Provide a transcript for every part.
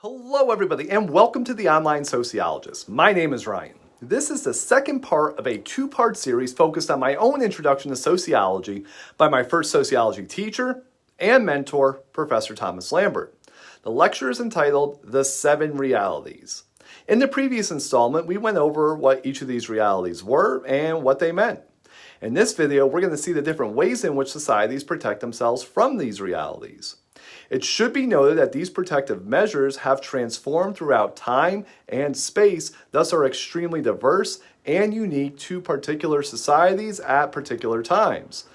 Hello everybody and welcome to the Online Sociologist. My name is Ryan. This is the second part of a two-part series focused on my own introduction to sociology by my first sociology teacher and mentor, Professor Thomas Lambert. The lecture is entitled The 7 Realities. In the previous installment, we went over what each of these realities were and what they meant. In this video, we're going to see the different ways in which societies protect themselves from these realities. It should be noted that these protective measures have transformed throughout time and space, thus are extremely diverse and unique to particular societies at particular times.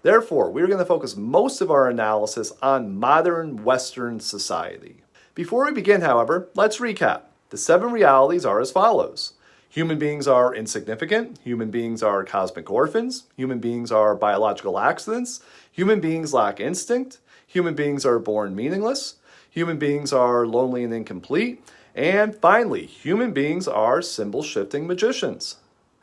Therefore, we're going to focus most of our analysis on modern Western society. Before we begin, however, let's recap. The 7 realities are as follows. Human beings are insignificant, human beings are cosmic orphans, human beings are biological accidents, human beings lack instinct, human beings are born meaningless, human beings are lonely and incomplete, and finally, human beings are symbol-shifting magicians.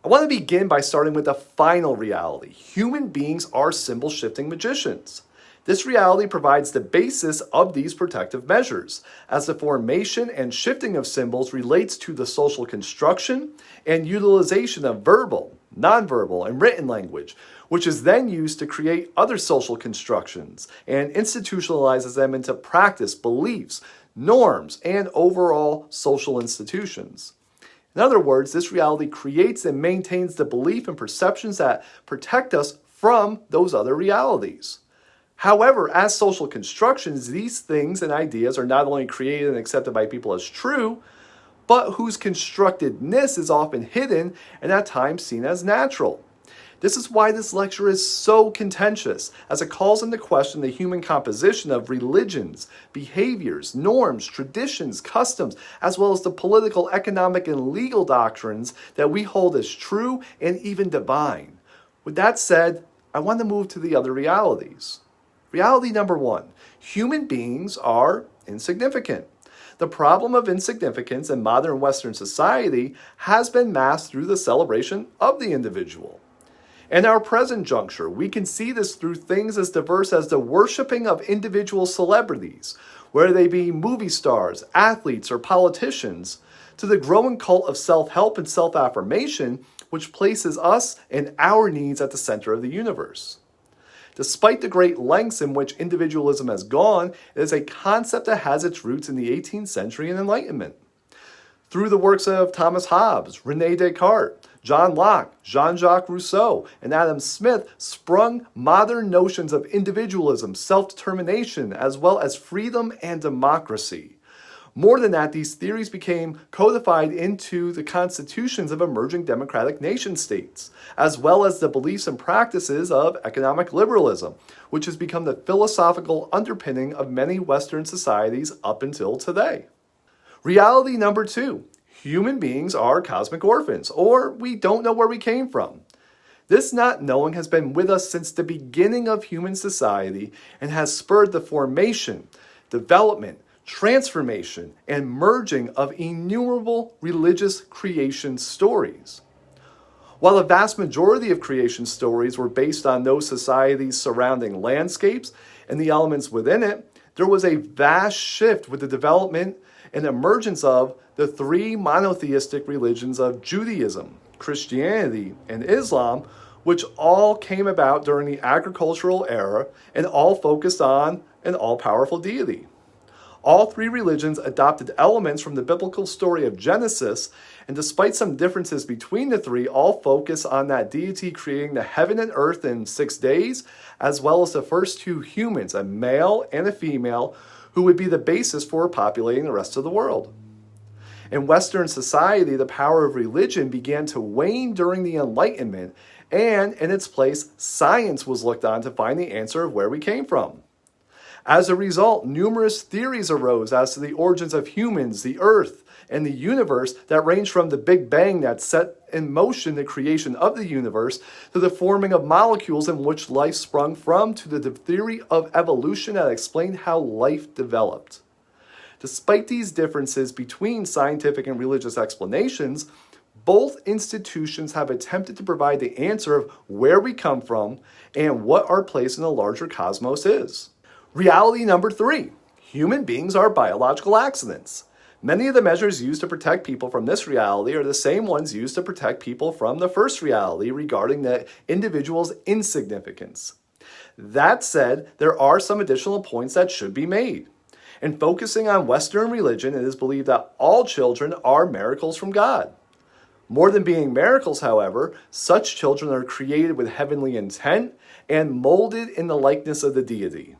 I want to begin by starting with the final reality. Human beings are symbol-shifting magicians. This reality provides the basis of these protective measures, as the formation and shifting of symbols relates to the social construction and utilization of verbal, nonverbal, and written language, which is then used to create other social constructions and institutionalizes them into practice, beliefs, norms, and overall social institutions. In other words, this reality creates and maintains the belief and perceptions that protect us from those other realities. However, as social constructions, these things and ideas are not only created and accepted by people as true, but whose constructedness is often hidden and at times seen as natural. This is why this lecture is so contentious, as it calls into question the human composition of religions, behaviors, norms, traditions, customs, as well as the political, economic, and legal doctrines that we hold as true and even divine. With that said, I want to move to the other realities. Reality number 1, human beings are insignificant. The problem of insignificance in modern Western society has been masked through the celebration of the individual. In our present juncture, we can see this through things as diverse as the worshiping of individual celebrities, whether they be movie stars, athletes, or politicians, to the growing cult of self-help and self-affirmation, which places us and our needs at the center of the universe. Despite the great lengths in which individualism has gone, it is a concept that has its roots in the 18th century and Enlightenment. Through the works of Thomas Hobbes, René Descartes, John Locke, Jean-Jacques Rousseau, and Adam Smith sprung modern notions of individualism, self-determination, as well as freedom and democracy. More than that, these theories became codified into the constitutions of emerging democratic nation-states, as well as the beliefs and practices of economic liberalism, which has become the philosophical underpinning of many Western societies up until today. Reality number 2, human beings are cosmic orphans, or we don't know where we came from. This not knowing has been with us since the beginning of human society and has spurred the formation, development, transformation, and merging of innumerable religious creation stories. While the vast majority of creation stories were based on those societies' surrounding landscapes and the elements within it, there was a vast shift with the development and emergence of the 3 monotheistic religions of Judaism, Christianity, and Islam, which all came about during the agricultural era and all focused on an all-powerful deity. All 3 religions adopted elements from the biblical story of Genesis, and despite some differences between the 3, all focus on that deity creating the heaven and earth in 6 days, as well as the first 2 humans, a male and a female, who would be the basis for populating the rest of the world. In Western society, the power of religion began to wane during the Enlightenment, and in its place, science was looked on to find the answer of where we came from. As a result, numerous theories arose as to the origins of humans, the earth, and the universe that range from the Big Bang that set in motion the creation of the universe to the forming of molecules in which life sprung from to the theory of evolution that explained how life developed. Despite these differences between scientific and religious explanations, both institutions have attempted to provide the answer of where we come from and what our place in the larger cosmos is. Reality number 3, human beings are biological accidents. Many of the measures used to protect people from this reality are the same ones used to protect people from the first reality regarding the individual's insignificance. That said, there are some additional points that should be made. In focusing on Western religion, it is believed that all children are miracles from God. More than being miracles, however, such children are created with heavenly intent and molded in the likeness of the deity.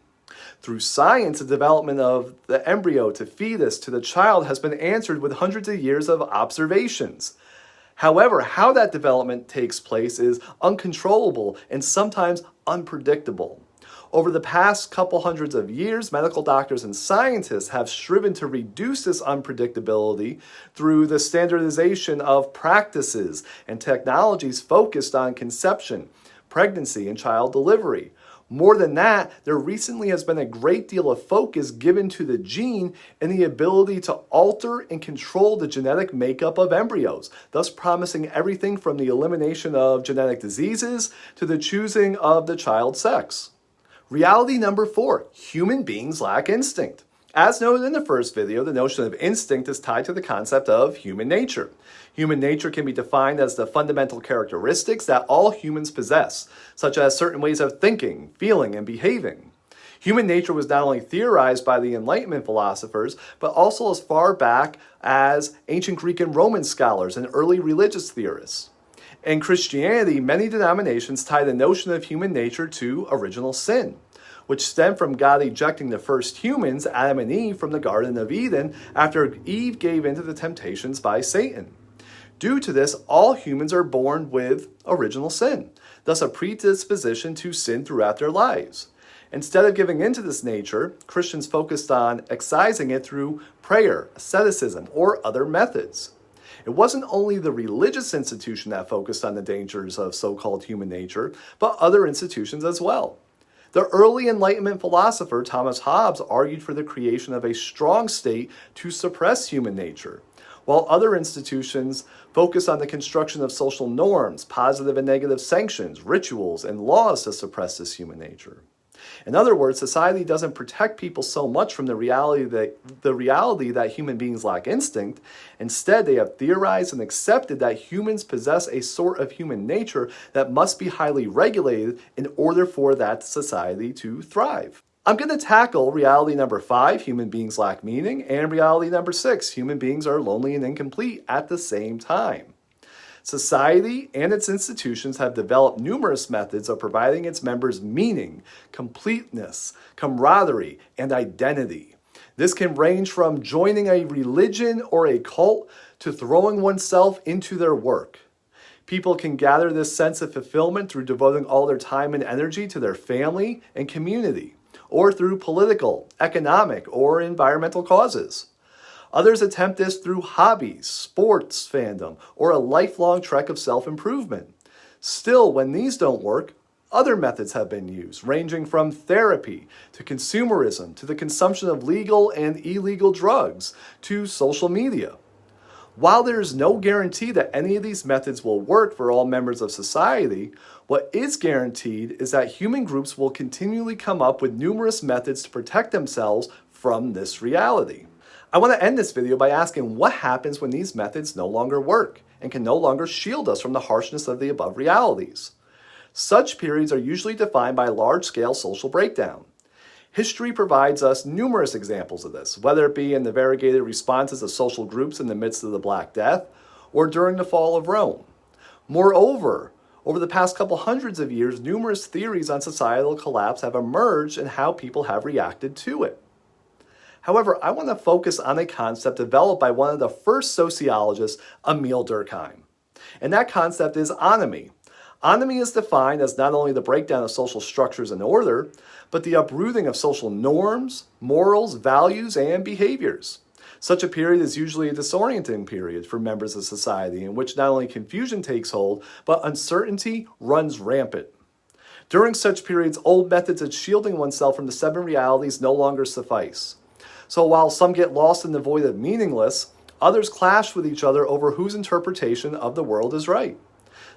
Through science, the development of the embryo to fetus to the child has been answered with hundreds of years of observations. However, how that development takes place is uncontrollable and sometimes unpredictable. Over the past couple hundreds of years, medical doctors and scientists have striven to reduce this unpredictability through the standardization of practices and technologies focused on conception, pregnancy, and child delivery. More than that, there recently has been a great deal of focus given to the gene and the ability to alter and control the genetic makeup of embryos, thus promising everything from the elimination of genetic diseases to the choosing of the child's sex. Reality number 4, human beings lack instinct. As noted in the first video, the notion of instinct is tied to the concept of human nature. Human nature can be defined as the fundamental characteristics that all humans possess, such as certain ways of thinking, feeling, and behaving. Human nature was not only theorized by the Enlightenment philosophers, but also as far back as ancient Greek and Roman scholars and early religious theorists. In Christianity, many denominations tie the notion of human nature to original sin, which stemmed from God ejecting the first humans, Adam and Eve, from the Garden of Eden after Eve gave in to the temptations by Satan. Due to this, all humans are born with original sin, thus a predisposition to sin throughout their lives. Instead of giving in to this nature, Christians focused on excising it through prayer, asceticism, or other methods. It wasn't only the religious institution that focused on the dangers of so-called human nature, but other institutions as well. The early Enlightenment philosopher Thomas Hobbes argued for the creation of a strong state to suppress human nature, while other institutions focused on the construction of social norms, positive and negative sanctions, rituals, and laws to suppress this human nature. In other words, society doesn't protect people so much from the reality that human beings lack instinct. Instead, they have theorized and accepted that humans possess a sort of human nature that must be highly regulated in order for that society to thrive. I'm going to tackle reality number 5, human beings lack meaning, and reality number 6, human beings are lonely and incomplete at the same time. Society and its institutions have developed numerous methods of providing its members meaning, completeness, camaraderie, and identity. This can range from joining a religion or a cult to throwing oneself into their work. People can gather this sense of fulfillment through devoting all their time and energy to their family and community, or through political, economic, or environmental causes. Others attempt this through hobbies, sports fandom, or a lifelong trek of self-improvement. Still, when these don't work, other methods have been used, ranging from therapy to consumerism to the consumption of legal and illegal drugs to social media. While there is no guarantee that any of these methods will work for all members of society, what is guaranteed is that human groups will continually come up with numerous methods to protect themselves from this reality. I want to end this video by asking what happens when these methods no longer work and can no longer shield us from the harshness of the above realities. Such periods are usually defined by large-scale social breakdown. History provides us numerous examples of this, whether it be in the variegated responses of social groups in the midst of the Black Death or during the fall of Rome. Moreover, over the past couple hundreds of years, numerous theories on societal collapse have emerged and how people have reacted to it. However, I want to focus on a concept developed by one of the first sociologists, Emile Durkheim. And that concept is anomie. Anomie is defined as not only the breakdown of social structures and order, but the uprooting of social norms, morals, values, and behaviors. Such a period is usually a disorienting period for members of society in which not only confusion takes hold, but uncertainty runs rampant. During such periods, old methods of shielding oneself from the 7 realities no longer suffice. So while some get lost in the void of meaningless, others clash with each other over whose interpretation of the world is right.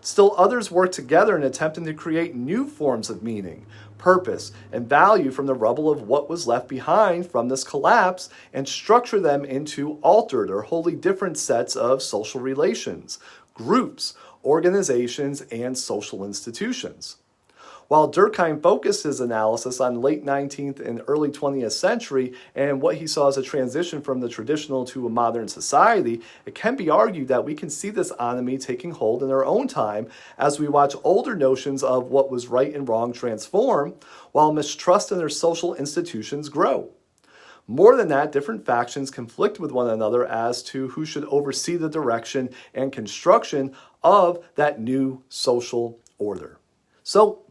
Still others work together in attempting to create new forms of meaning, purpose, and value from the rubble of what was left behind from this collapse and structure them into altered or wholly different sets of social relations, groups, organizations, and social institutions. While Durkheim focused his analysis on late 19th and early 20th century and what he saw as a transition from the traditional to a modern society, it can be argued that we can see this anomie taking hold in our own time as we watch older notions of what was right and wrong transform, while mistrust in their social institutions grow. More than that, different factions conflict with one another as to who should oversee the direction and construction of that new social order. So,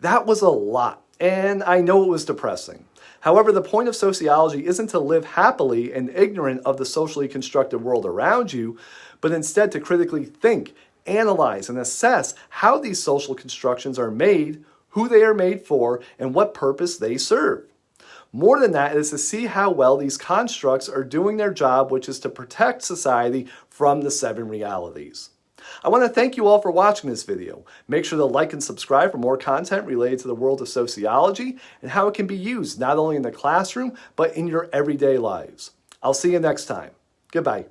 that was a lot, and I know it was depressing. However, the point of sociology isn't to live happily and ignorant of the socially constructed world around you, but instead to critically think, analyze, and assess how these social constructions are made, who they are made for, and what purpose they serve. More than that, it is to see how well these constructs are doing their job, which is to protect society from the seven realities. I want to thank you all for watching this video. Make sure to like and subscribe for more content related to the world of sociology and how it can be used not only in the classroom, but in your everyday lives. I'll see you next time. Goodbye.